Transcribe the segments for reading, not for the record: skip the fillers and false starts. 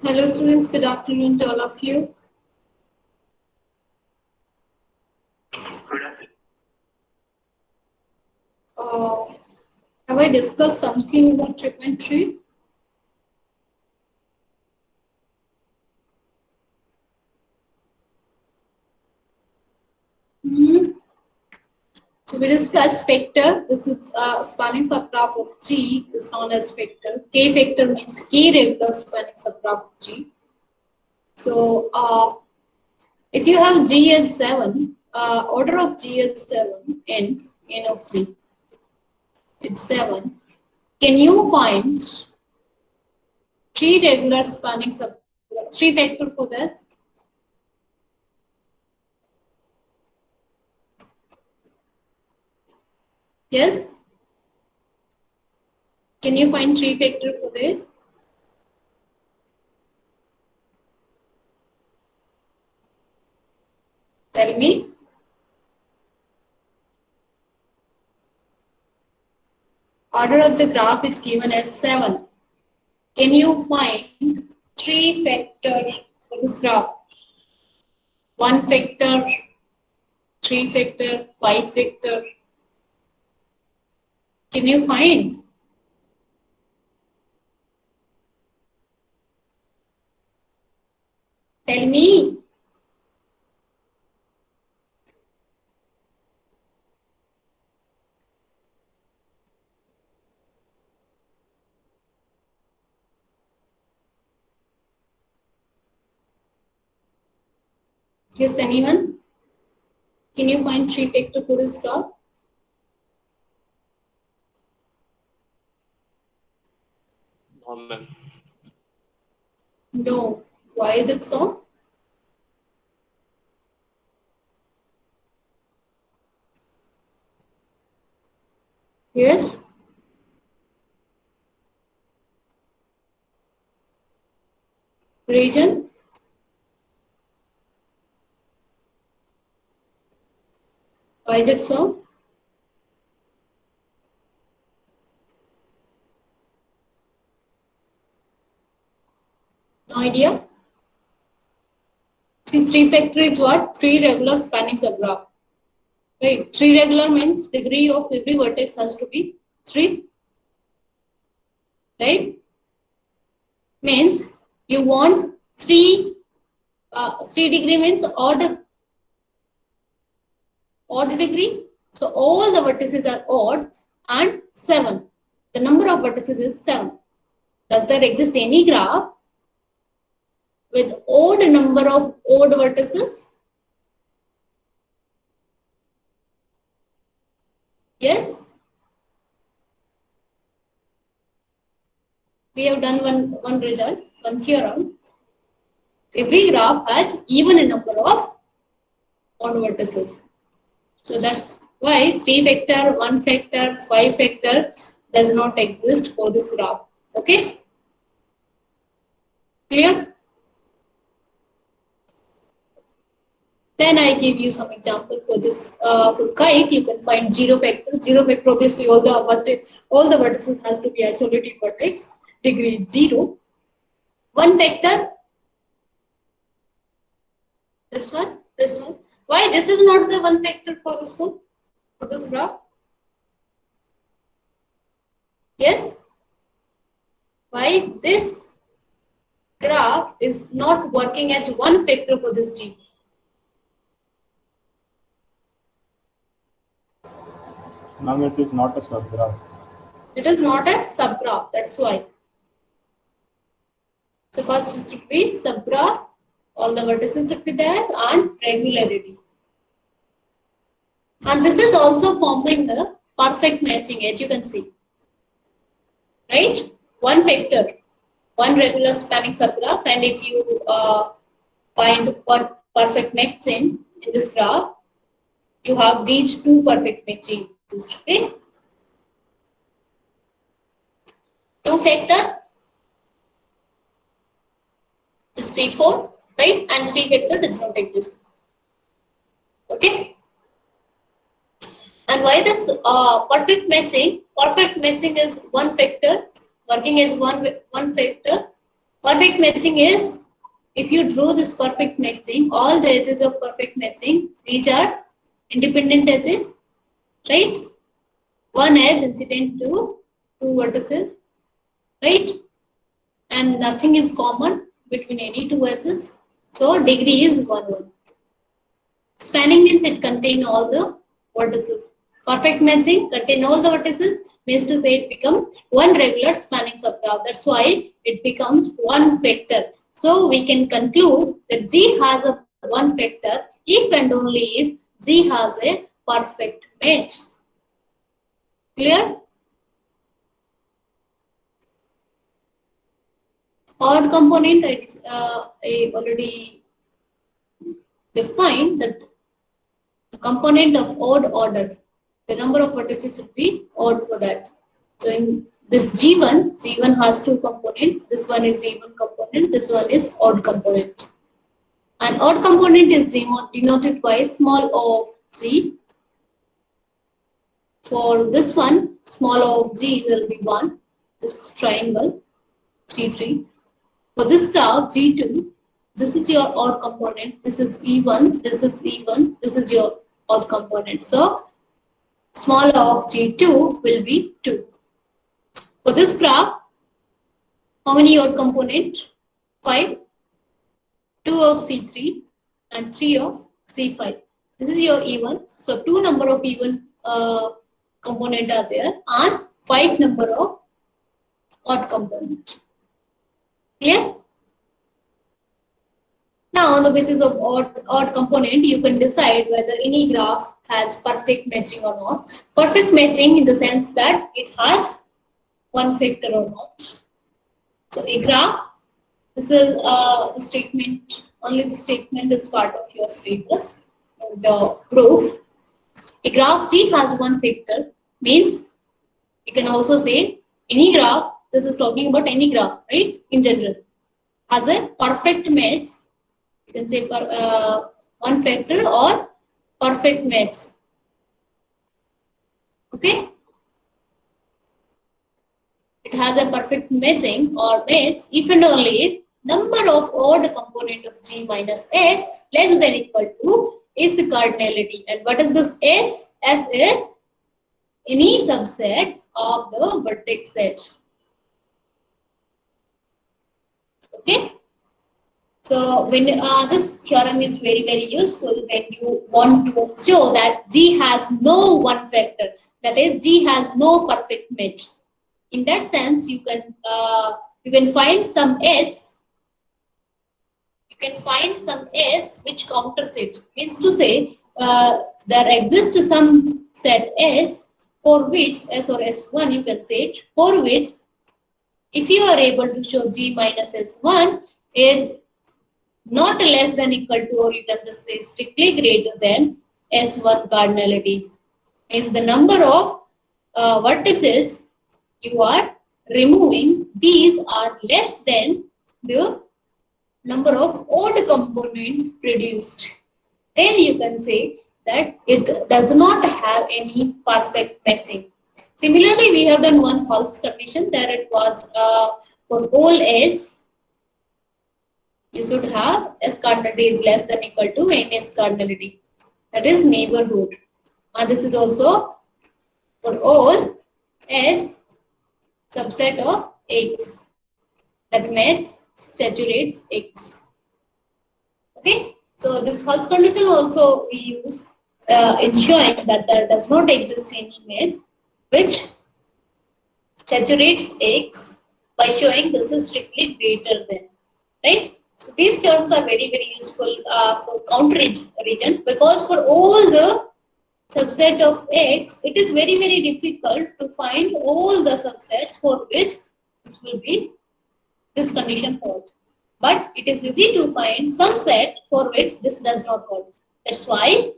Hello students, good afternoon to all of you. Uh, have I discussed something about trigonometry? Hmm. So we discussed vector. This is a spanning subgraph of G is known as vector. K vector means K regular spanning subgraph of G. So if you have G as 7, order of G is 7, n of G, it's 7. Can you find three regular spanning sub, three vector for that? Yes? Can you find three vector for this? Tell me. Order of the graph is given as 7. Can you find three vector for this graph? One vector, three vector, five vector. Can you find? Tell me. Yes, anyone? Can you find three vector for this graph? No, ma'am. No. Why is it so? Yes? Region? Why is it so? No idea? See, three vector is what? Three regular spanning subgraph. Right? Three regular means degree of every vertex has to be 3. Right? Means you want 3 degree means odd degree. So all the vertices are odd and 7. The number of vertices is 7. Does there exist any graph with odd number of odd vertices? Yes. We have done one result, one theorem. Every graph has even a number of odd vertices. So that's why 3 vector, 1 vector, 5 vector does not exist for this graph. Okay? Clear? Then I give you some example for this. For kite, you can find zero vector. Zero vector, obviously, all the vertices has to be isolated vertex. Degree 0. 1 vector. This one. This one. Why this is not the 1 vector for this one? For this graph? Yes. Why this graph is not working as 1 vector for this G? Now it is not a subgraph. It is not a subgraph. That's why. So first it should be subgraph. All the vertices should be there and regularity. And this is also forming the perfect matching, as you can see. Right? One vector, one regular spanning subgraph, and if you find perfect matching in this graph, you have these two perfect matching. Okay? Two vector is C4, right? And three vector does not exist. Okay? And why this perfect matching? Perfect matching is one vector working as one vector Perfect matching is, if you draw this perfect matching, all the edges of perfect matching, these are independent edges, right? One edge incident to two vertices, right? And nothing is common between any two edges. So degree is 1, 1. Spanning means it contains all the vertices. Perfect matching contain all the vertices, means to say it becomes one regular spanning subgraph. That's why it becomes one vector. So we can conclude that G has a one vector if and only if G has a perfect match. Clear? Odd component, I already defined that the component of odd order, the number of vertices should be odd for that. So in this G1 has two components. This one is even component, this one is odd component. An odd component is denoted by small o of G. For this one, small o of G will be 1, this triangle, G3. For this graph, G2, this is your odd component, this is E1, this is E1, this is your odd component. So, small o of G2 will be 2. For this graph, how many odd component? 5, 2 of C3 and 3 of C5. This is your E1. So, 2 number of even component are there and 5 number of odd component. Clear? Now, on the basis of odd component, you can decide whether any graph has perfect matching or not. Perfect matching in the sense that it has one vector or not. So, a graph, this is the statement, only the statement is part of your status, the proof. A graph G has one vector, means you can also say any graph, this is talking about any graph, right, in general, has a perfect match. You can say one vector or perfect match. Okay? It has a perfect matching or match if and only if number of odd component of G minus S less than equal to is cardinality. And what is this S? S is any subset of the vertex edge. Okay? So when this theorem is very useful when you want to show that G has no one vector, that is G has no perfect match. In that sense, you can find some S. You can find some S which counters it. Means to say there exists some set S for which S or S1 you can say, for which if you are able to show G minus S1 is not less than equal to, or you can just say strictly greater than S1 cardinality. Means the number of vertices you are removing, these are less than the number of odd component produced. Then you can say that it does not have any perfect matching. Similarly, we have done one false condition. There it was for all S, you should have S cardinality is less than equal to NS cardinality. That is neighborhood. And this is also for all S subset of X that match saturates X. Okay, so this false condition also we use in showing that there does not exist any match which saturates X by showing this is strictly greater than, right? So these terms are very useful for count region, because for all the subset of X, it is very difficult to find all the subsets for which this will be this condition hold. But it is easy to find some set for which this does not hold. That's why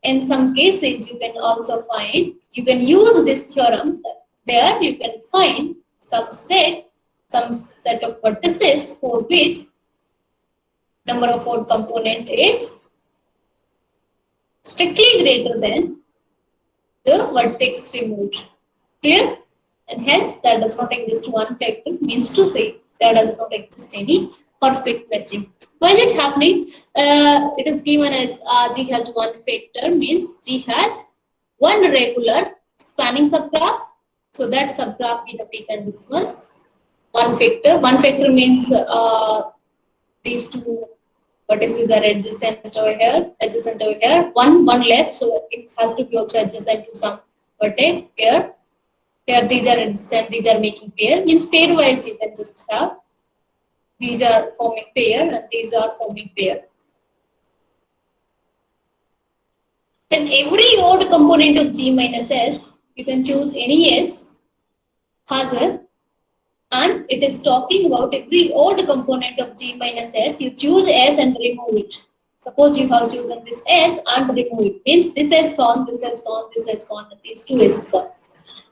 in some cases you can also find, you can use this theorem. There you can find some set of vertices for which number of odd component is strictly greater than the vertex removed. Clear? And hence there does not exist one vector, means to say there does not exist any perfect matching. Why is it happening? It is given as G has one factor, means G has one regular spanning subgraph. So that subgraph we have taken this one. One factor. One factor means these two vertices are adjacent over here, adjacent over here. One left, so it has to be also adjacent to some vertex here. Here these are adjacent, these are making pair. Means pairwise you can just have. These are forming pair and these are forming pair. Then every odd component of G minus S, you can choose any S, has a, and it is talking about every odd component of G minus S, you choose S and remove it. Suppose you have chosen this S and remove it. Means this edge gone, this edge gone, this edge gone, and these two edges gone.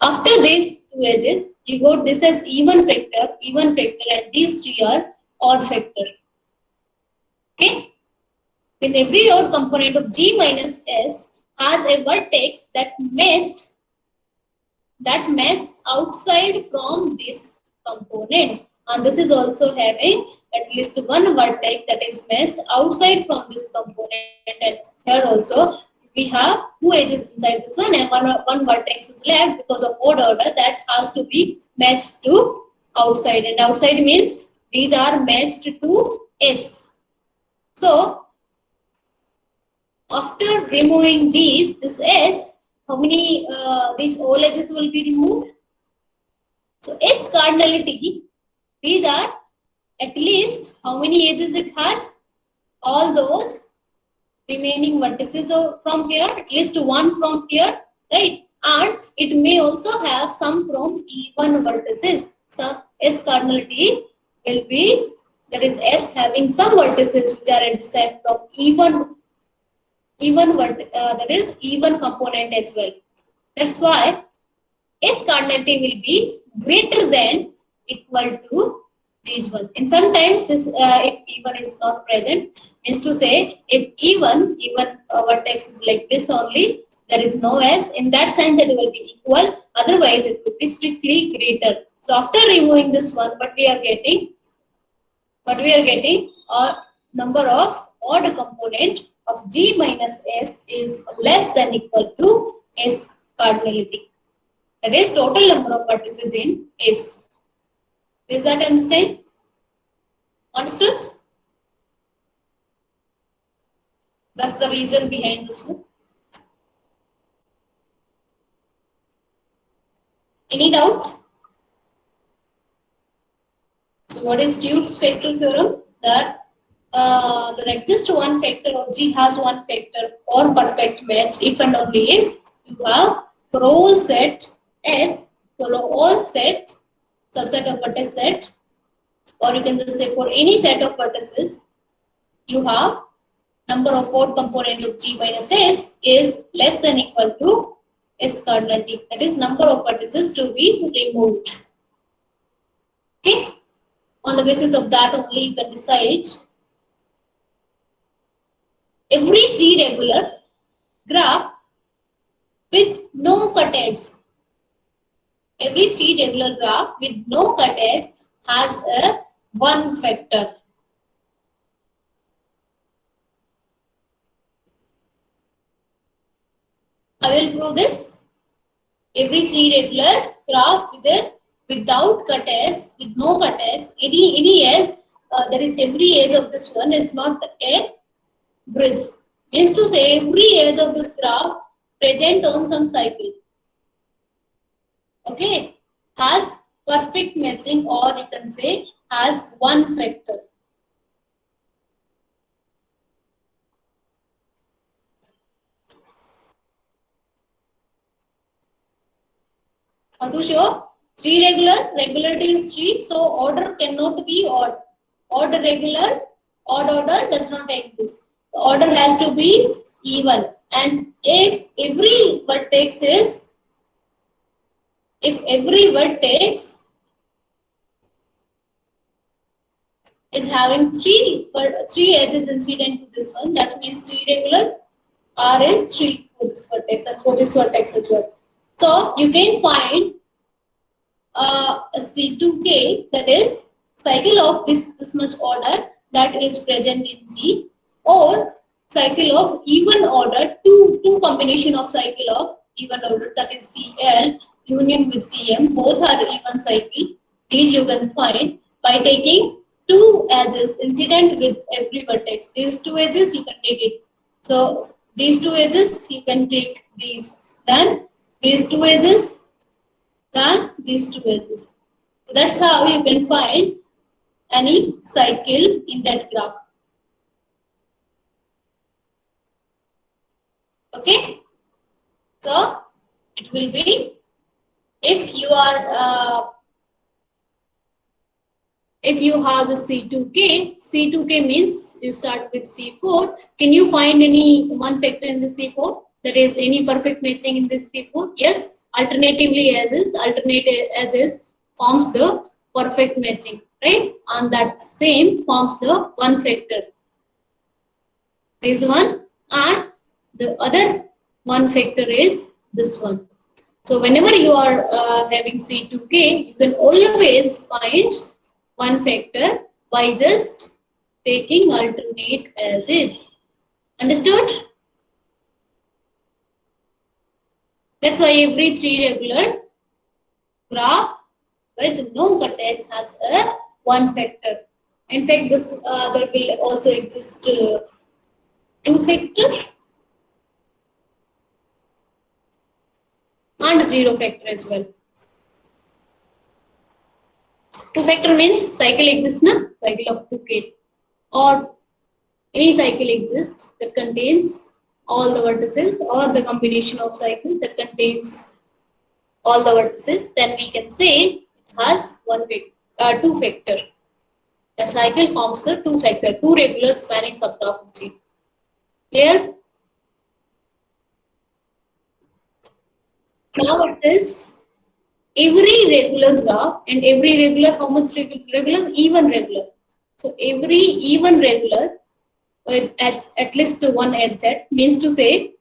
After these two edges, you got this as even factor, and these three are odd factor. Okay? Then every odd component of G minus S has a vertex that meshed outside from this component. And this is also having at least one vertex that is meshed outside from this component. And here also we have two edges inside this one and one vertex is left because of odd order that has to be matched to outside. And outside means these are matched to S. So after removing this S, how many these all edges will be removed? So S cardinality, these are at least how many edges it has? All those remaining vertices from here, at least one from here, right? And it may also have some from even vertices. So S cardinality will be, that is S having some vertices which are adjacent from even that is even component as well. That's why S cardinality will be greater than equal to these one. And sometimes this if even is not present, means to say if even vertex is like this only, there is no S. In that sense, it will be equal. Otherwise, it will be strictly greater. So after removing this one, what we are getting a number of odd component of G minus S is less than equal to S cardinality. That is total number of vertices in S. Is that understood? That's the reason behind this one. Any doubt? So what is Jude's factor theorem? That there exists one factor or G has one factor or perfect match if and only if you have for all set S, for all set, subset of vertex set, or you can just say for any set of vertices, you have number of odd component of G minus S is less than equal to S cardinality. That is number of vertices to be removed. Okay. On the basis of that only you can decide every three regular graph with no cut edge. Every three regular graph with no cut edge has a one factor. I will prove this. Every three regular graph without cut edge, with no cut edge, any edge, that is every edge of this one is not a bridge. Means to say every edge of this graph present on some cycle. Okay, has perfect matching, or you can say has one factor. How to show? Three regular, regularity is 3, so order cannot be odd. Odd regular, odd order does not exist. The order has to be even. And if every vertex is having three edges incident to this one, that means 3 regular, R is 3 for this vertex and for this vertex as well. So you can find C2K, that is cycle of this much order that is present in G, or cycle of even order, two combination of cycle of even order, that is Cl union with Cm, both are even cycle. These you can find by taking two edges incident with every vertex. These two edges you can take it. So these two edges you can take these, then these two edges, then these two edges. So that's how you can find any cycle in that graph. Okay, so it will be, if you are if you have the C2K means you start with C4. Can you find any one factor in the C4? That is any perfect matching in this C4? Yes, alternatively as is forms the perfect matching, right? And that same forms the one factor. This one, and the other one factor is this one. So whenever you are having C2K, you can always find one factor by just taking alternate edges. Understood? That's why every three regular graph with no vertex has a one factor. In fact, this there will also exist two factor and zero factor as well. Two factor means cycle exists, na? Cycle of 2K, or any cycle exists that contains all the vertices, or the combination of cycles that contains all the vertices, then we can say it has two factor. That cycle forms the two factor, two regular spanning subgraph of G. Clear? Now it is every regular graph, and every regular, how much regular? Even regular. So every even regular with at least one edge set, means to say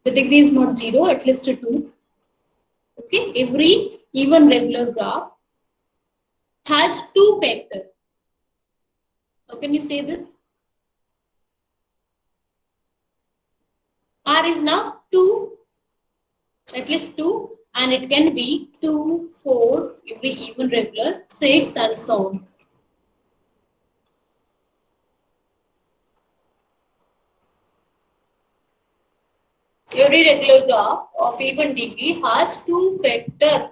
the degree is not 0, at least 2. Okay, every even regular graph has two factors. How can you say this? R is now 2, at least 2, and it can be 2, 4, every even regular, 6, and so on. Every regular graph of even degree has two factors.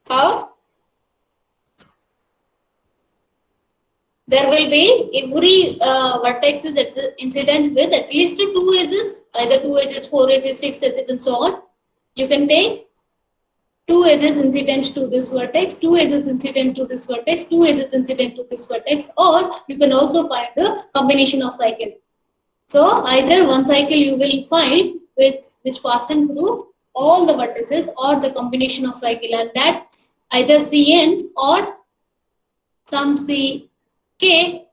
How? There will be every vertex is incident with at least two edges, either 2 edges, 4 edges, 6 edges, and so on. You can take 2 edges incident to this vertex, 2 edges incident to this vertex, 2 edges incident to this vertex, or you can also find the combination of cycle. So either one cycle you will find which passing through all the vertices, or the combination of cycle, and that either Cn or some Ck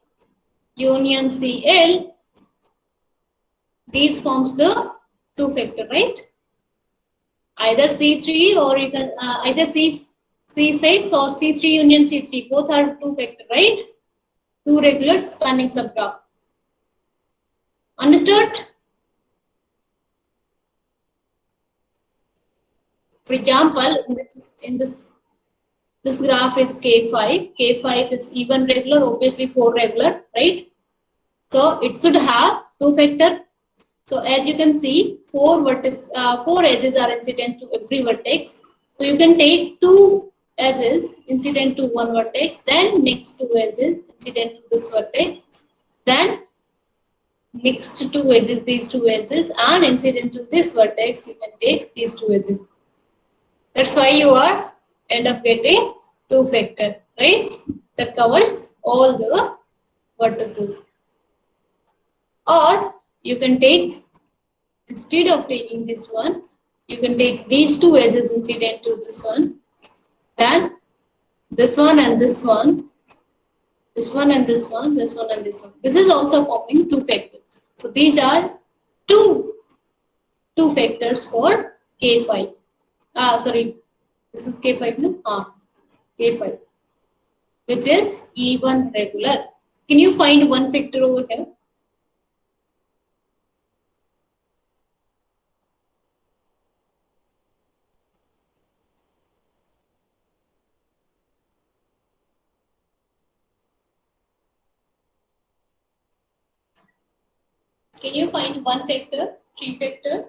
union Cl, these forms the two factor, right? Either C3, or you can either C6 or C3 union C3, both are two factor, right? Two regular spanning subgraph. Understood? For example, in this graph is K5. K5 is even regular, obviously 4 regular, right? So it should have two factor. So as you can see, 4 edges are incident to every vertex. So you can take 2 edges incident to one vertex, then next 2 edges incident to this vertex, then next 2 edges, these 2 edges, and incident to this vertex, you can take these 2 edges. That's why you are end up getting two factor, right? That covers all the vertices. Or you can take, instead of taking this one, you can take these 2 edges incident to this one, then this one and this one, this one and this one, this one and this one. This is also forming two factors. So these are two factors for K5. Sorry, this is K5, no? K5, which is even regular. Can you find one factor over here? Can you find one factor, three factor?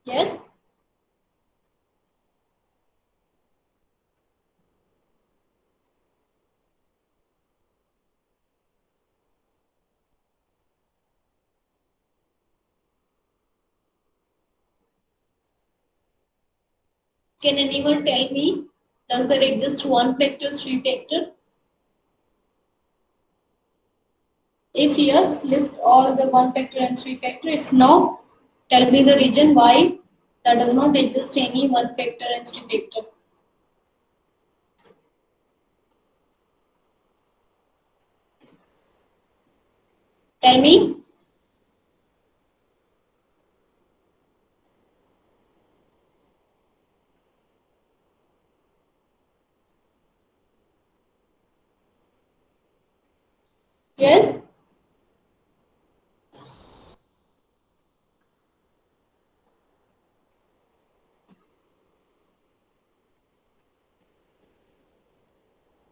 Yes? Can anyone tell me, does there exist one factor, three factor? If yes, list all the one factor and three factor. If no, tell me the reason why there does not exist any one factor and three factor. Tell me. Yes?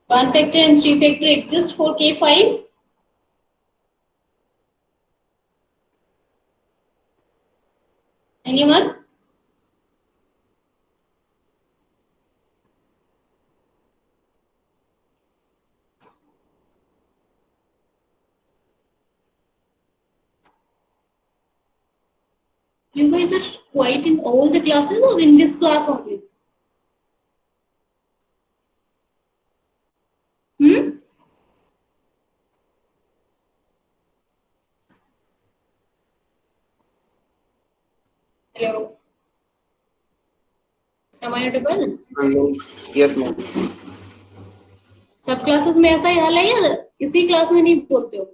One factor and three factor exist for K5. Anyone? You guys are quiet in all the classes or in this class only? Hmm? Hello. Am I audible? Hello. Yes, ma'am. सब classes में ऐसा ही हाल है या इसी class में नहीं बोलते हो?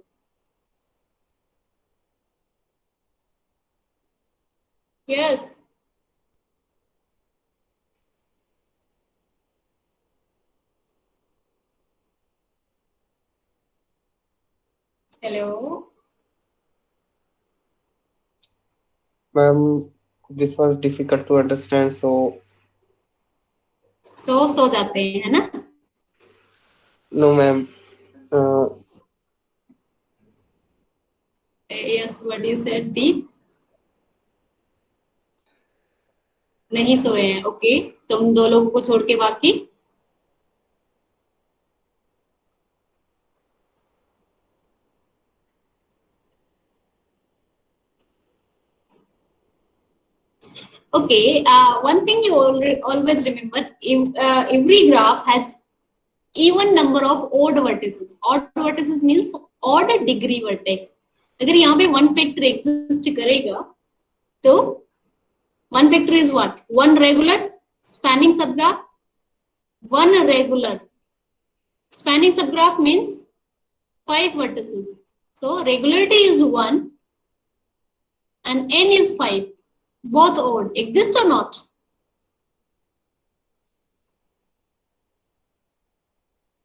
Yes. Hello. Ma'am, this was difficult to understand, so सो जाते हैं है ना? no, ma'am. Yes, what you said, Deep? नहीं सोए हैं. ओके, तुम दो लोगों को छोड़ के बाकी? Okay, one thing you always remember, every graph has even number of odd vertices. Odd vertices means odd degree vertex. अगर यहाँ पे one factor exist करेगा, तो one factor is what? One regular spanning subgraph. One regular spanning subgraph means 5 vertices. So regularity is 1 and n is 5. Both odd. Exist or not?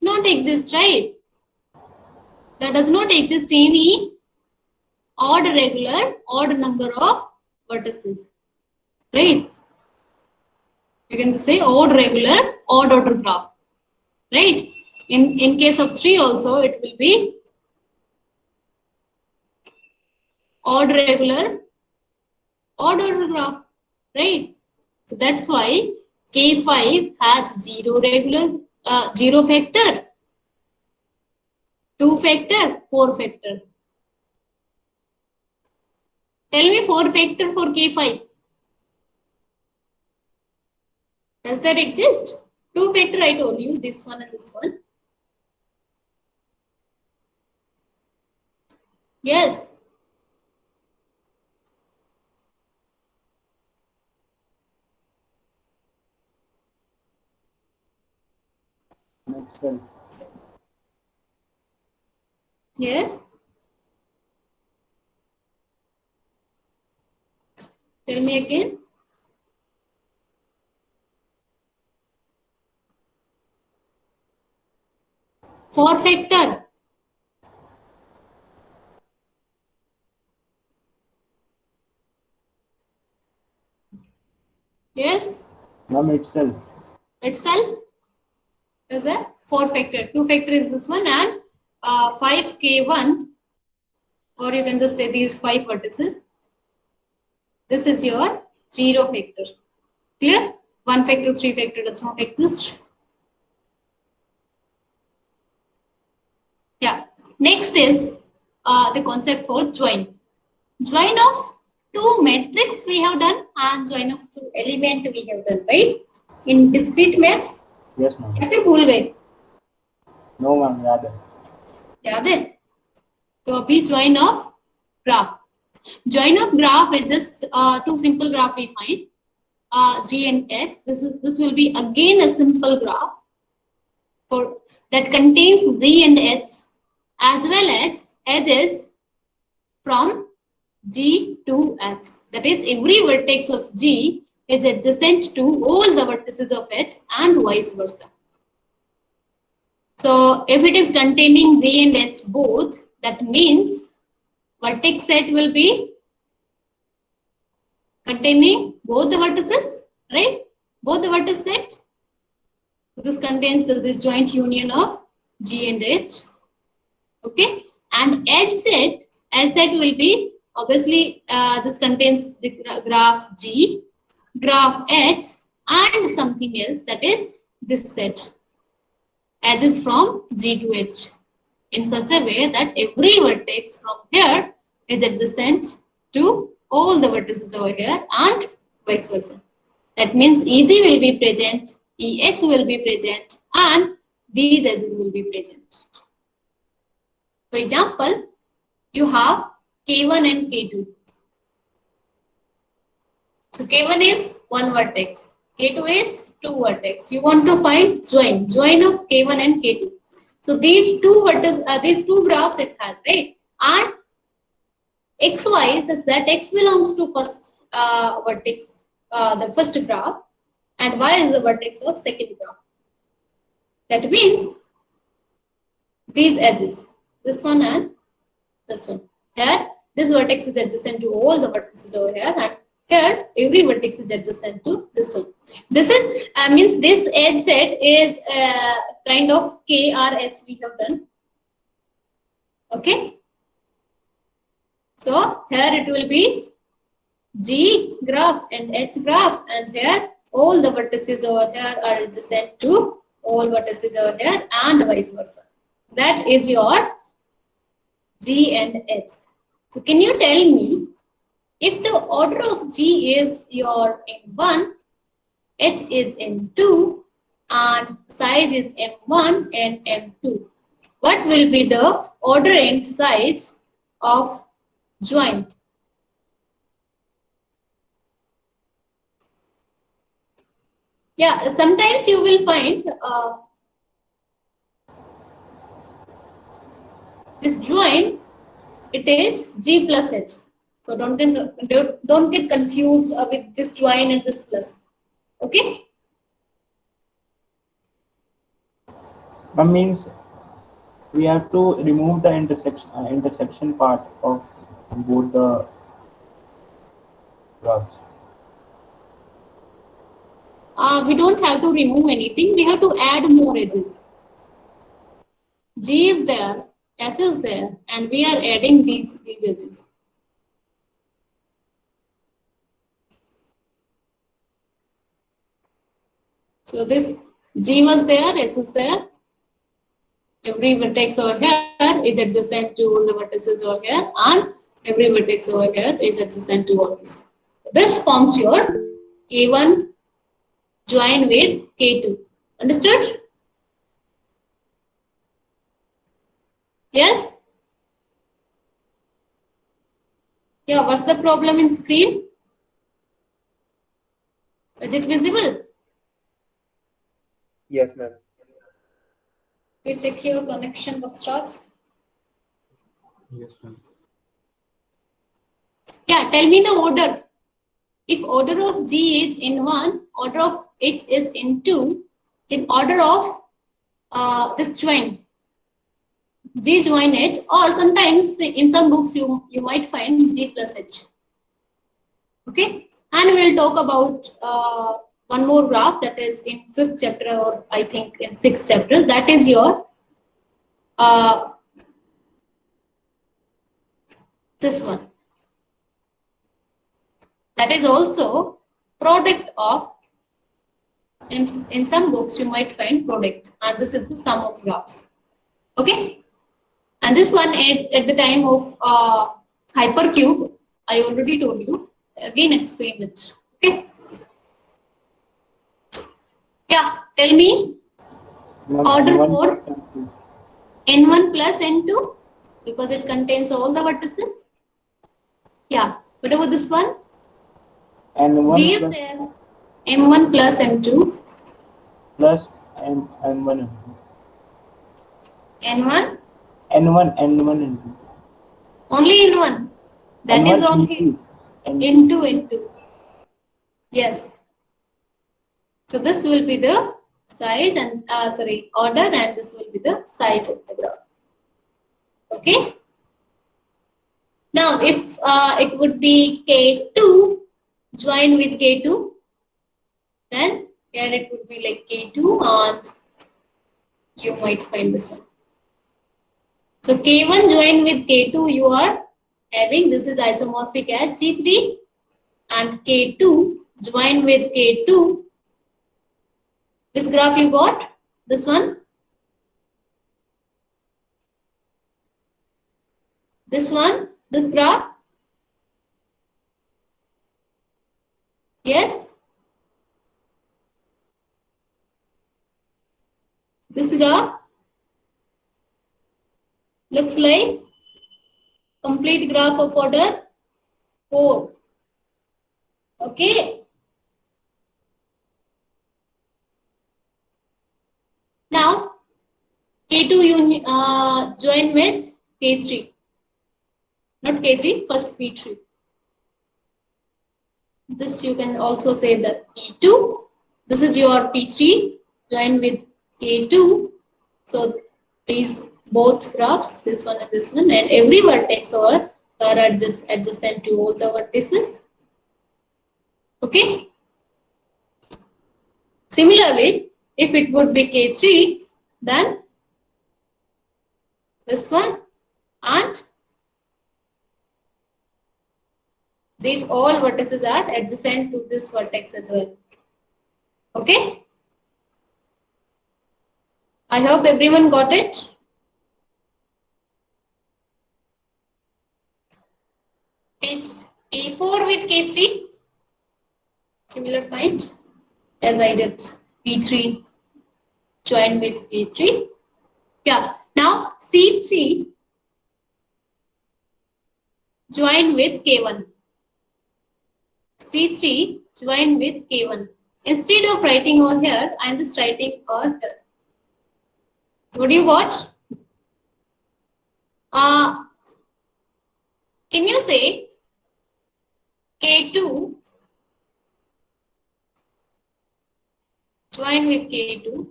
Not exist, right? That does not exist any odd regular, odd number of vertices. Right? You can say odd regular, odd order graph. Right? In case of 3 also, it will be odd regular, odd order graph. Right? So that's why K5 has 0 regular, 0 factor, 2 factor, 4 factor. Tell me 4 factor for K5. Does that exist? 2 factor I told you, this one and this one. Yes. Itself. Yes. Tell me again. Four factor. Yes. Ma'am, itself. Itself is a 4 factor. 2 factor is this one, and 5k1, or you can just say these 5 vertices. This is your 0 factor. Clear? 1 factor, 3 factor does not exist. Yeah. Next is the concept for join. Join of 2 matrix we have done, and join of 2 element we have done, right? In discrete maths. Yes, ma'am. या फिर भूल गए? No, ma'am, याद है. याद है? तो अभी join of graph. Join of graph is just 2 simple graph we find, G and H. This will be again a simple graph for that contains G and H as well as edges from G to H. That is, every vertex of G is adjacent to all the vertices of H and vice versa. So if it is containing G and H both, that means vertex set will be containing both the vertices, right? Both the vertex set. This contains the disjoint union of G and H. Okay, and H set will be obviously this contains the graph G, graph H, and something else, that is this set, edges from G to H, in such a way that every vertex from here is adjacent to all the vertices over here and vice versa. That means EG will be present, EH will be present, and these edges will be present. For example, you have K1 and K2. So K1 is one vertex, K2 is two vertex. You want to find join of K1 and K2. So these two vertices, these two graphs it has, right? And XY says that X belongs to first vertex, the first graph, and Y is the vertex of second graph. That means these edges, this one and this one. Here, this vertex is adjacent to all the vertices over here, and here every vertex is adjacent to this one. This is means this edge set is kind of KRS we have done. Okay. So here it will be G graph and H graph, and here all the vertices over here are adjacent to all vertices over here and vice versa. That is your G and H. So can you tell me, if the order of G is your M1, H is M2, and size is M1 and M2, what will be the order and size of join? Yeah, sometimes you will find this join, it is G plus H. So don't get confused with this join and this plus. Okay? That means we have to remove the intersection part of both the graphs. We don't have to remove anything. We have to add more edges. G is there, H is there, and we are adding these edges. So this G was there, H is there. Every vertex over here is adjacent to all the vertices over here, and every vertex over here is adjacent to all this. This forms your K1 join with K2. Understood? Yes? Yeah, what's the problem in screen? Is it visible? Yes, ma'am. You check your connection box starts. Yes, ma'am. Yeah, tell me the order. If order of G is N1, order of H is N2, then order of this join G join H, or sometimes in some books you might find G plus H. Okay, and we'll talk about one more graph that is in 5th chapter, or I think in 6th chapter. That is your this one. That is also product of, in some books you might find product, and this is the sum of graphs. Okay, and this one at the time of hypercube, I already told you. Again, explain it. Okay. Yeah, tell me Ma'am, order N1 for plus N2. N1 plus N2 because it contains all the vertices. Yeah, what about this one? N1 G is plus there. M1 plus M2. plus N1 N2. N1 N1 N2. only N1. That N1 is wrong here. N2. N2. Yes. So this will be the size and order, and this will be the size of the graph. Okay. Now, if it would be K2 joined with K2, then here it would be like K2, and you might find this one. So K1 joined with K2, you are having, this is isomorphic as C3, and K2 joined with K2. This graph you got? This one? This one? This graph? Yes? This graph looks like complete graph of order 4. Okay. Now, K2 join with K3. Not K3, first P3. This you can also say that P2. This is your P3 join with K2. So these both graphs, this one and this one, and every vertex are adjacent to all the vertices. Okay. Similarly, if it would be K3, then this one and these all vertices are adjacent to this vertex as well. Okay. I hope everyone got it. It's P4 with K3. Similar kind as I did. P3 joined with K3. Yeah. Now C3 joined with K1. C3 joined with K1. Instead of writing over here, I am just writing over here. What do you got? Can you say K2 joined with K2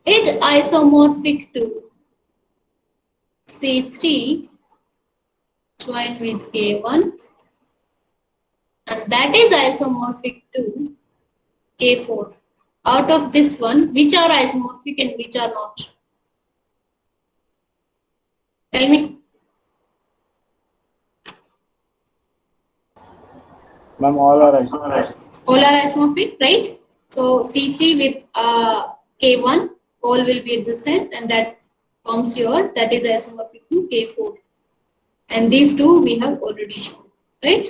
is isomorphic to C3 joined with K1, and that is isomorphic to K4. Out of this one, which are isomorphic and which are not? Tell me. Ma'am, all are isomorphic. All are isomorphic, right? So C3 with K1, all will be adjacent, and that forms your, that is isomorphic to K4. And these two we have already shown, right?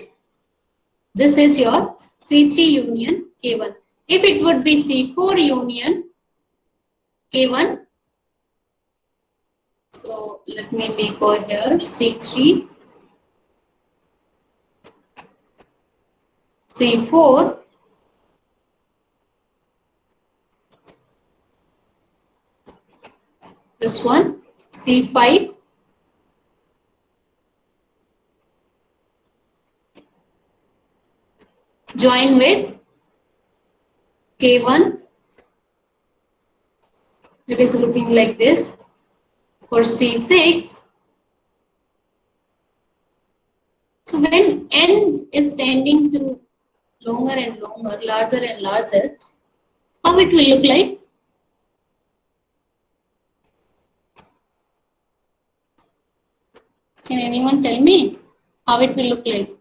This is your C3 union K1. If it would be C4 union K1, so let me make over here C3, C4, This one, C5. Join with K1. It is looking like this. For C6, so when n is tending to longer and longer, larger and larger, how it will look like? Can anyone tell me how it will look like?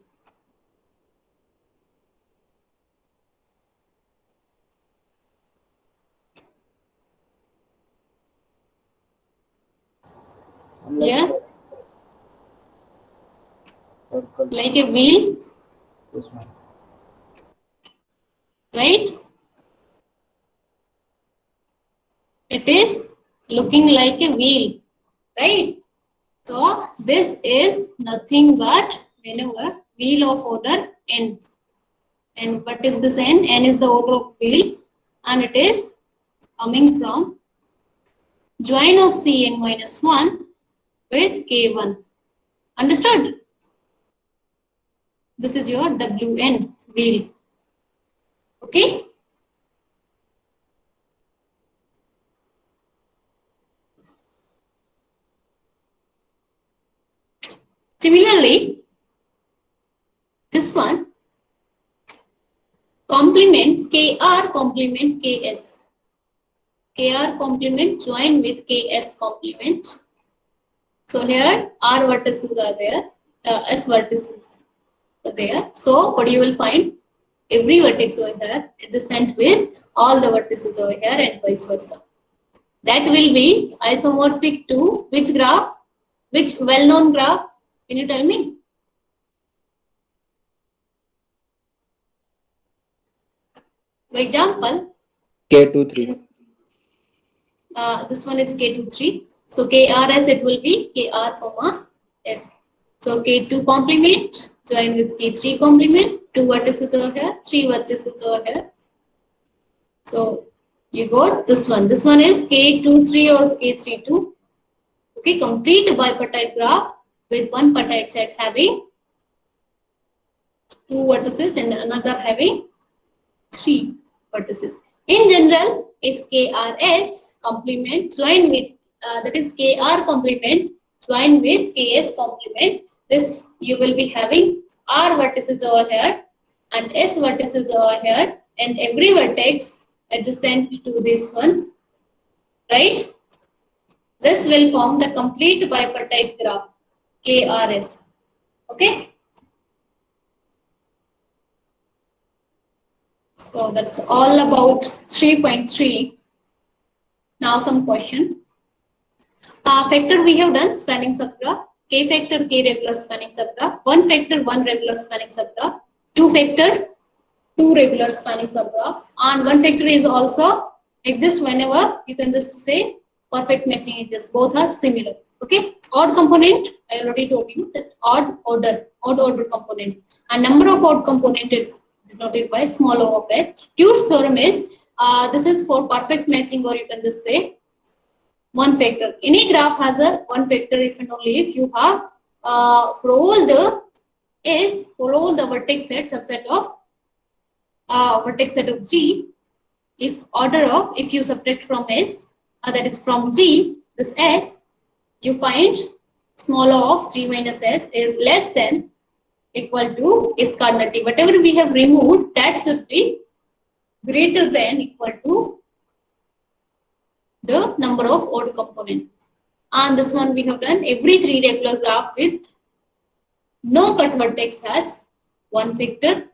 Yes, Circle. like a wheel, This one. right? It is looking like a wheel, right? So this is nothing but whenever wheel of order n. And what is this n? N is the order of wheel, and it is coming from join of Cn minus 1 with K1. Understood? This is your Wn wheel. Okay? Similarly, this one, complement Kr complement Ks. Kr complement join with Ks complement. So here R vertices are there, S vertices are there. So what you will find, every vertex over here is adjacent with all the vertices over here and vice versa. That will be isomorphic to which graph? Which well-known graph? Can you tell me? For example, K23. this one is K23. So KRS it will be KR comma S. So K2 complement join with K3 complement, 2 vertices over here, 3 vertices over here. So you got this one. This one is K23 or K32. Okay, complete bipartite graph with one partite set having 2 vertices and another having 3 vertices. In general, if KRS complement join with that is KR complement join with KS complement, this you will be having R vertices over here and S vertices over here, and every vertex adjacent to this one, right? This will form the complete bipartite graph KRS. Okay. So that's all about 3.3. Now some question. Factor we have done spanning subgraph. K factor, K regular spanning subgraph. 1 factor, 1 regular spanning subgraph. 2 factor, 2 regular spanning subgraph. And 1 factor is also exists whenever you can just say perfect matching exists. Both are similar. Okay. Odd component, I already told you that odd order component. And number of odd component is denoted by small o of x. Tude's theorem is this is for perfect matching, or you can just say 1 factor. Any graph has a 1 factor if and only if you have for all the vertex set subset of vertex set of G. If order of, if you subtract from S, that is from G, this S, you find small o of G minus S is less than equal to S cardinal T. Whatever we have removed, that should be greater than equal to the number of odd component. And this one we have done every 3 regular graph with no cut vertex has 1 factor.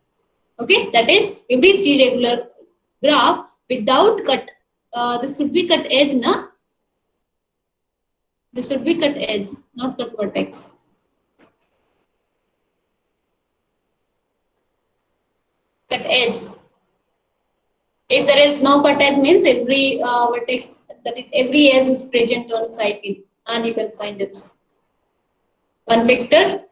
Okay, that is every 3 regular graph without cut. This should be cut edge, na? This should be cut edge, not cut vertex. Cut edge. If there is no cut edge, means every vertex, that is every edge is present on cycle, and you can find it. 1 factor,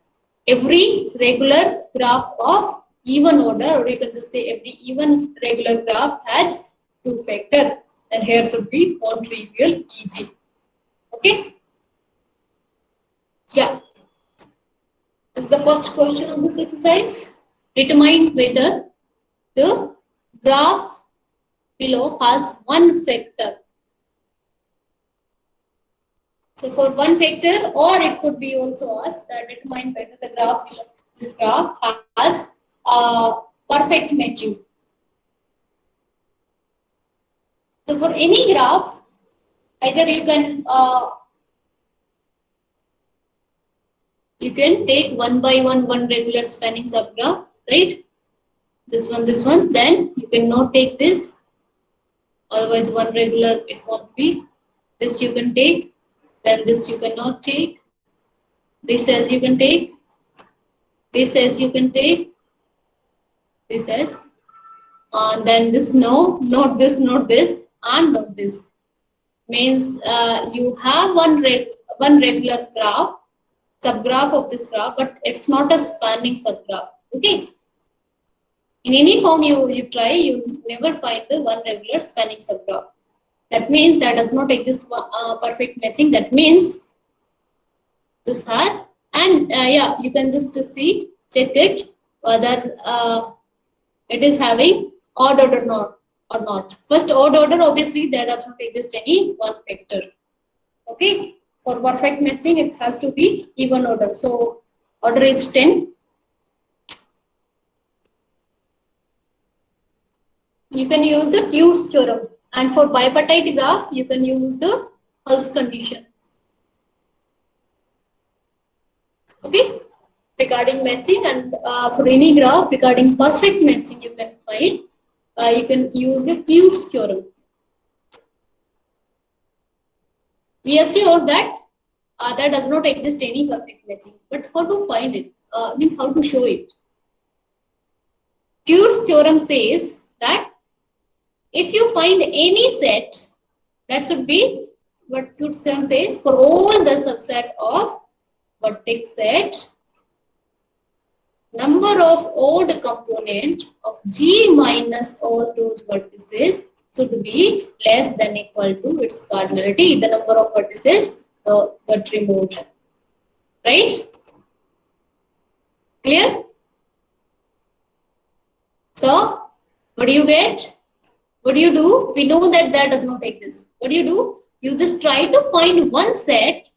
every regular graph of even order, or you can just say every even regular graph has 2 factor, and here should be non-trivial EG. Okay. Yeah. This is the first question of this exercise. Determine whether the graph below has one factor. So for one factor, or it could be also asked that determine whether the graph below this graph has perfect matching. So for any graph, either you can take one by one regular spanning subgraph, right? This one, then you cannot take this, otherwise one regular it won't be. This you can take, then this you cannot take. This as you can take, this as you can take, this as, and then this no, not this, and not this. Means you have one regular graph, subgraph of this graph, but it's not a spanning subgraph. Okay. In any form you try, you never find the one regular spanning subgraph. That means that does not exist perfect matching. That means this has, and yeah, you can just see, check it whether it is having odd order or not. First, odd order, obviously there does not exist any one factor. Okay, for perfect matching it has to be even order. So order is 10. You can use the Tude's theorem, and for bipartite graph you can use the Hull's condition. Okay, regarding matching, and for any graph regarding perfect matching you can find, you can use the Tude's theorem. We assume that there does not exist any perfect matching, but how to find it, means how to show it. Tude's theorem says that if you find any set, that should be what Tude's theorem says, for all the subset of vertex set, number of odd component of G minus all those vertices should be less than equal to its cardinality, the number of vertices got removed. Right? Clear? So, what do you get? What do you do? We know that that does not exist. What do? You just try to find one set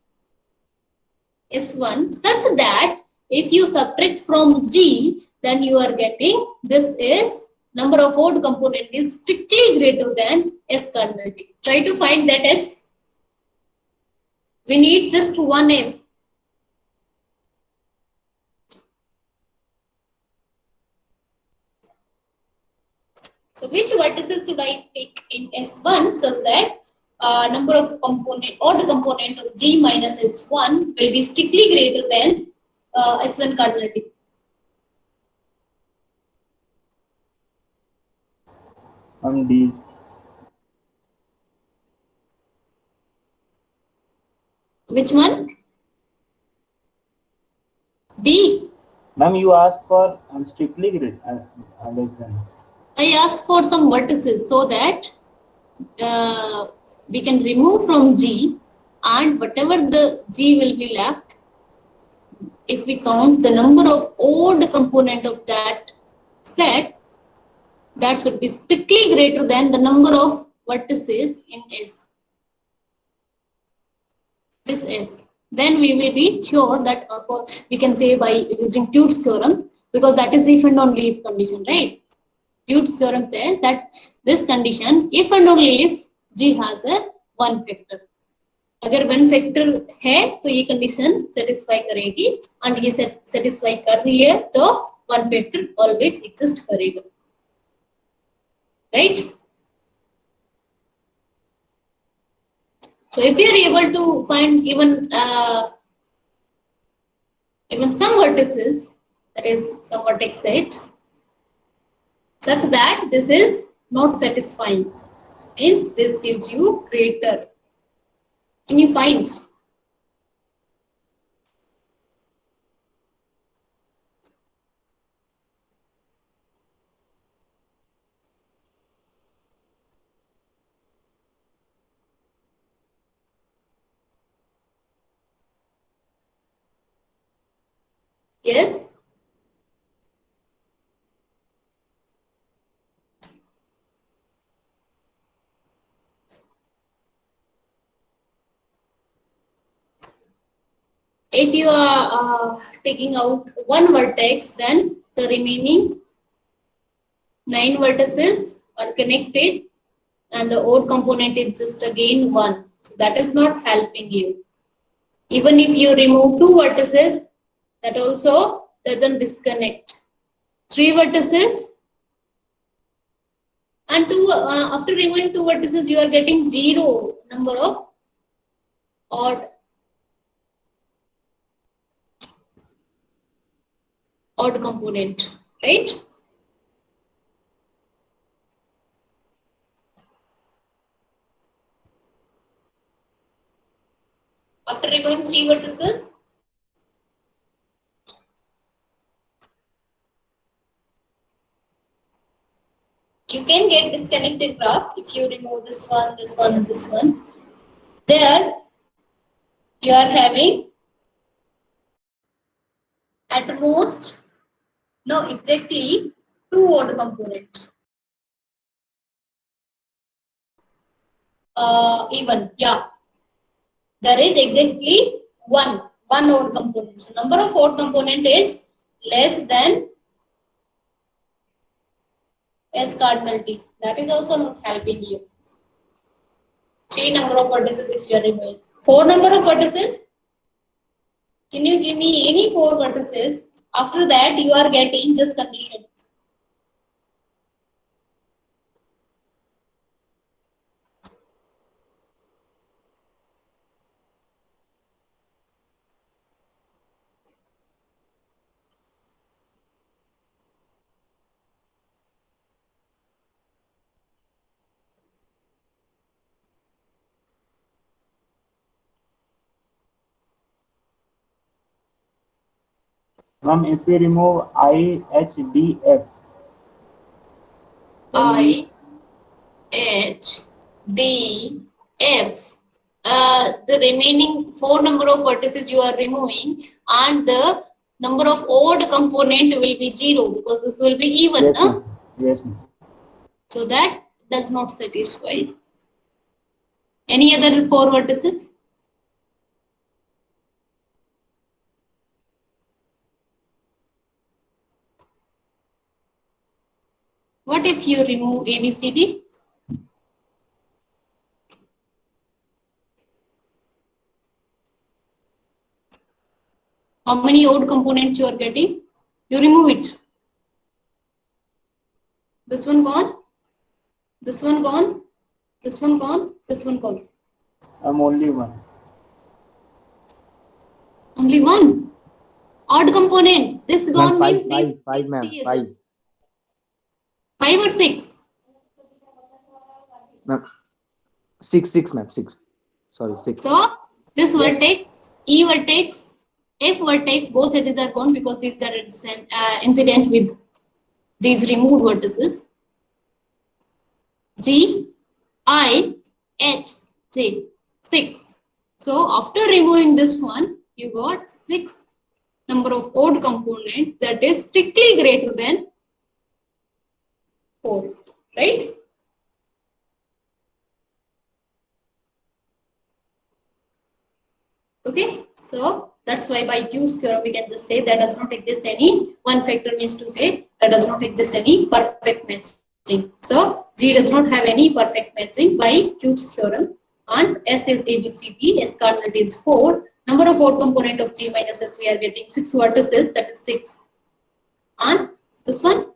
S1 such that if you subtract from G, then you are getting this is number of odd component is strictly greater than S cardinality. Try to find that S. We need just one S. So which vertices should I take in S1 such that number of odd component of G minus S1 will be strictly greater than S1 cardinality? D. Which one? D. Ma'am, you asked for strictly grid less than. I asked for some vertices so that we can remove from G, and whatever the G will be left, if we count the number of odd component of that set, that should be strictly greater than the number of vertices in S. This S. Then we will be sure that we can say by using Tude's theorem, because that is if and only if condition, right? Tude's theorem says that this condition, if and only if G has a one factor. अगर one factor है तो ये condition satisfy करेगी, और ये satisfy कर रही है तो वन फैक्टर ऑलवेज एग्जिस्ट करेगा, right? So if you are able to find even some vertices, that is some vertex set, such that this is not satisfying, means this gives you greater. Can you find? Yes. If you are taking out one vertex, then the remaining 9 vertices are connected and the odd component is just again 1. So that is not helping you. Even if you remove 2 vertices, that also doesn't disconnect. 3 vertices and after removing 2 vertices, you are getting 0 number of odd component, right? After removing 3 vertices, you can get disconnected graph if you remove this one, and this one. There, you are having at most, no, exactly 2 odd component. Even, yeah. There is exactly one odd component. So number of odd component is less than S cardinal T. That is also not helping you. 3 number of vertices if you are removing. 4 number of vertices. Can you give me any 4 vertices? After that, you are getting this condition. Ma'am, if we remove I, H, D, F, I, H, D, F. The remaining 4 number of vertices you are removing, and the number of odd component will be 0 because this will be even. yes, ma'am. Yes, ma'am. So that does not satisfy. Any other 4 vertices? What if you remove ABCD? How many odd components you are getting? You remove it. This one gone, this one gone, this one gone, this one gone. I'm only one. Only one odd component. This gone Ma'am, means these ma'am, three. 5. 5 or 6? Ma'am, 6, ma'am, 6. Sorry, 6. So this Yes. vertex, E vertex, F vertex, both edges are gone because these are incident with these removed vertices. G, I, H, J, 6. So after removing this one, you got 6 number of odd components that is strictly greater than 4, right? Okay, so that's why by Tude's theorem we can just say there does not exist any one factor, means to say there does not exist any perfect matching. So G does not have any perfect matching by Tude's theorem, and S is ABCD, S cardinal is 4. Number of odd component of G minus S, we are getting 6 vertices, that is 6. And this one,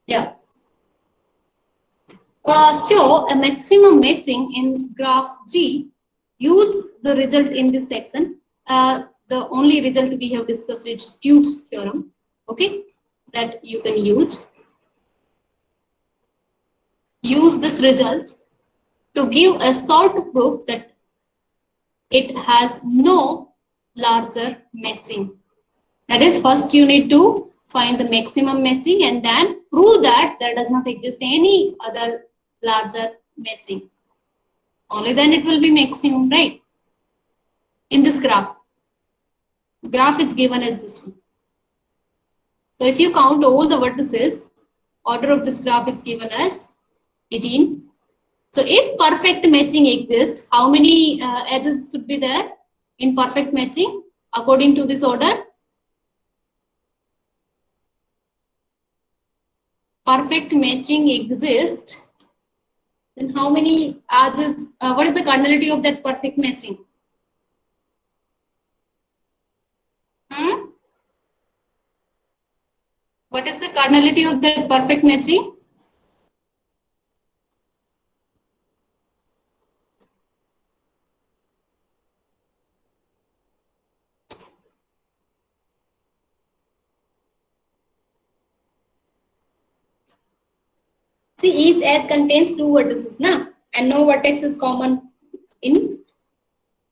yeah. So a maximum matching in graph G, use the result in this section. The only result we have discussed is Tude's theorem, okay, that you can use. Use this result to give a short proof that it has no larger matching. That is, first you need to find the maximum matching and then prove that there does not exist any other larger matching. Only then it will be maximum, right? In this graph. graph is given as this one. So if you count all the vertices, order of this graph is given as 18. So if perfect matching exists, how many edges should be there in perfect matching according to this order? Perfect matching exists, then how many edges, what is the cardinality of that perfect matching? What is the cardinality of that perfect matching? See, each edge contains two vertices, na? And no vertex is common in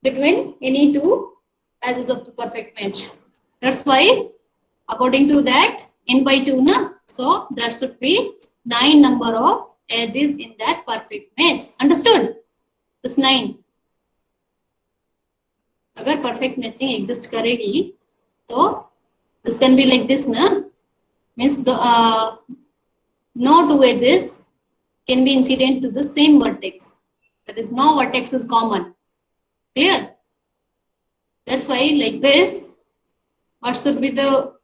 between any two edges of the perfect match. That's why, according to that, n by 2, na? So there should be 9 number of edges in that perfect match. Understood? This 9. अगर perfect matching exist करेगी, तो this can be like this, na? Means the no two edges can be incident to the same vertex. That is, no vertex is common. Clear? That's why like this, what should be the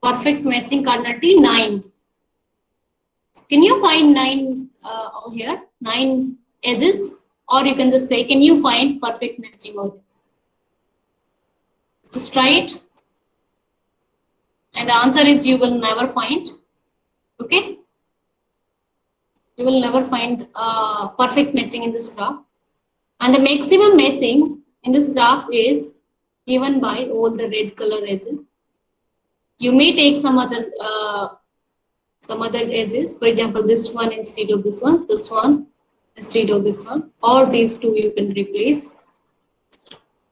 perfect matching cardinality? 9. Can you find 9 over here? 9 edges? Or you can just say, can you find perfect matching over here? Just try it. And the answer is you will never find. Okay? You will never find perfect matching in this graph. And the maximum matching in this graph is given by all the red color edges. You may take some other edges. For example, this one instead of this one instead of this one, or these two you can replace.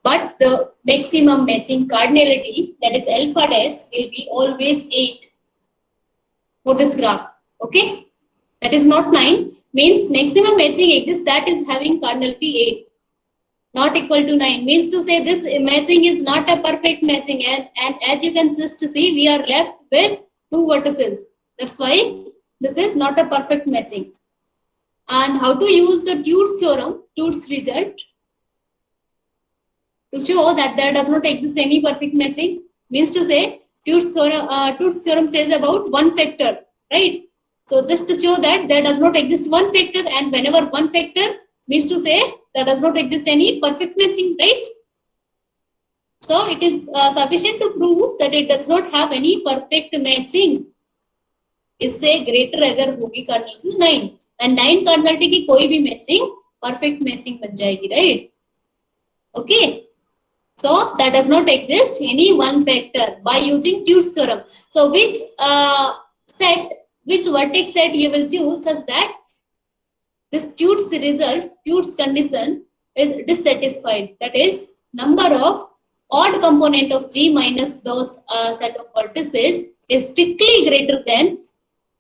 But the maximum matching cardinality, that is alpha dash, will be always 8 for this graph. Okay? That is not 9. Means maximum matching exists that is having cardinality 8. Not equal to 9. Means to say this matching is not a perfect matching. And as you can just see, we are left with 2 vertices. That's why this is not a perfect matching. And how to use the Tude's theorem, Tude's result, to show that there does not exist any perfect matching? Means to say, Tude's theorem says about one factor, right? So just to show that there does not exist one factor, and whenever one factor, means to say there does not exist any perfect matching, right? So it is sufficient to prove that it does not have any perfect matching. इससे greater अगर होगी cardinality 9, and 9 cardinality की कोई भी matching perfect matching बन जाएगी, right? Okay. So that does not exist any one factor by using Tude's theorem. So which vertex set you will choose such that this Tude's result, Tude's condition is dissatisfied. That is, number of odd component of G minus those set of vertices is strictly greater than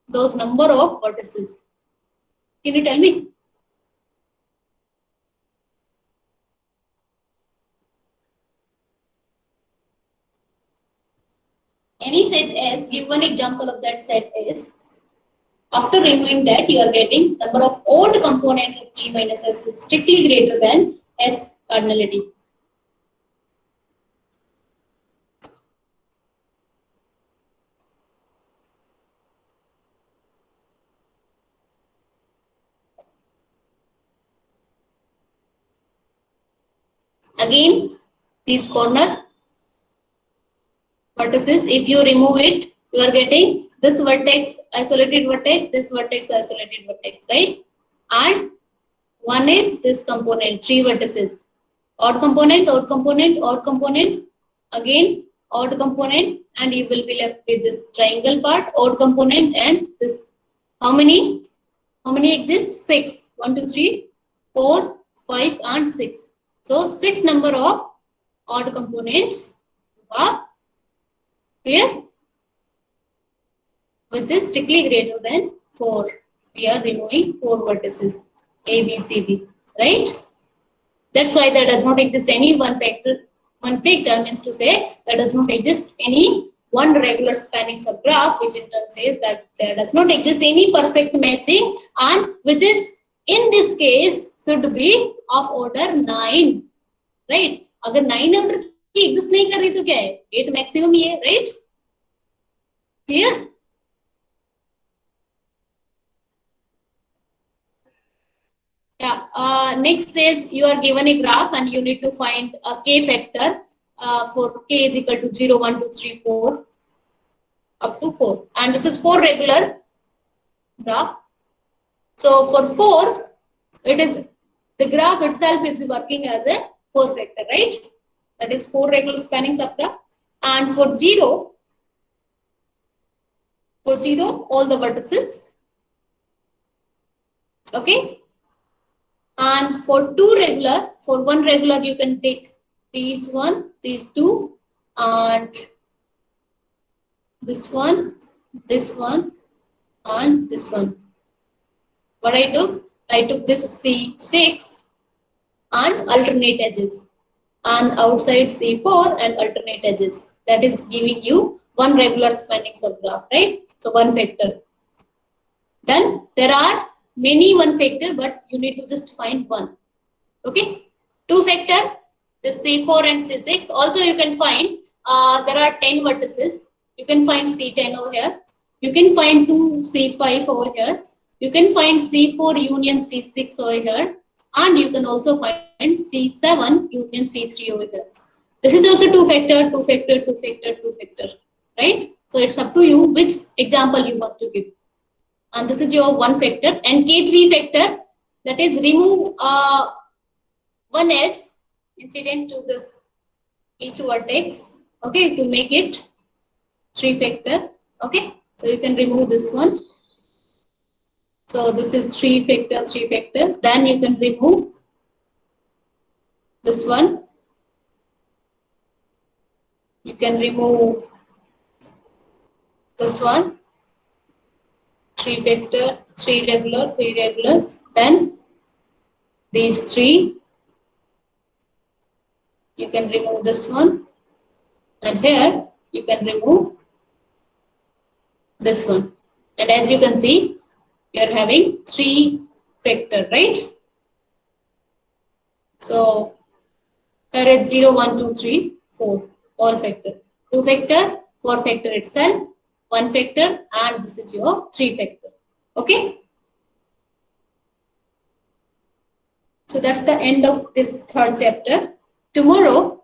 those number of vertices. Can you tell me? Any set S, give one example of that set S. After removing that, you are getting number of odd component of G minus S is strictly greater than S cardinality. Again, these corner vertices, if you remove it, you are getting this vertex, isolated vertex, this vertex, isolated vertex, right? And one is this component, 3 vertices. Odd component, odd component, odd component, again odd component, and you will be left with this triangle part, odd component, and this. How many? How many exist? 6. 1, 2, 3, 4, 5, and 6. So 6 number of odd components are here, which is strictly greater than 4. We are removing 4 vertices A, B, C, D, right? That's why there does not exist any one factor One factor means to say there does not exist any one regular spanning subgraph, which in turn says that there does not exist any perfect matching, and which is in this case should be of order 9, right? अगर 9 order की exist नहीं कर रही तो क्या है? 8 maximum ही है, right? Clear? Yeah. Next is you are given a graph and you need to find a k factor for k is equal to 0, 1, 2, 3, 4 up to 4, and this is 4 regular graph. So for 4, it is the graph itself is working as a 4 factor, right? That is 4 regular spanning subgraph. And for 0, all the vertices. Okay. And for 2 regular, for 1 regular, you can take these 1, these 2, and this one, and this one. What I took this C6 and alternate edges, and outside C4 and alternate edges. That is giving you 1 regular spanning subgraph, right? So 1 factor. Then there are many 1 factor, but you need to just find 1. Okay, 2 factor, this C4 and C6. Also you can find there are 10 vertices. You can find C10 over here. You can find 2 C5 over here. You can find C4 union C6 over here. And you can also find C7 union C3 over here. This is also 2 factor, 2 factor, 2 factor, 2 factor, right? So it's up to you which example you want to give. And this is your 1 factor. And K3 factor, that is remove one edge incident to this each vertex, okay, to make it 3 factor. Okay, so you can remove this one. So this is 3 factor, 3 factor. Then you can remove this one. You can remove this one. 3 factor, 3 regular, 3 regular. Then these 3. You can remove this one. And here you can remove this one. And as you can see, you are having 3 factor, right? So here is 0, 1, 2, 3, 4, all factor. 2 factor, 4 factor itself, 1 factor, and this is your 3 factor. Okay? So that's the end of this 3rd chapter. Tomorrow,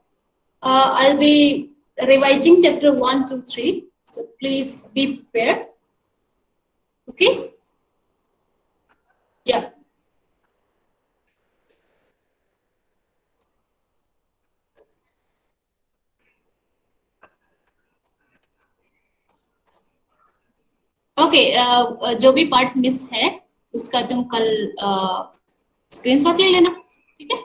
I'll be revising chapter 1 to 3. So please be prepared. Okay? Yeah. Okay, जो भी part miss है उसका तुम कल screenshot ले लेना, ठीक है?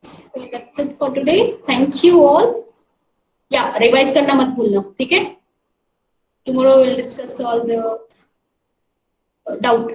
So that's it for today. Thank you all. Yeah, revise करना मत भूलना, ठीक है? Tomorrow we'll discuss all the doubt.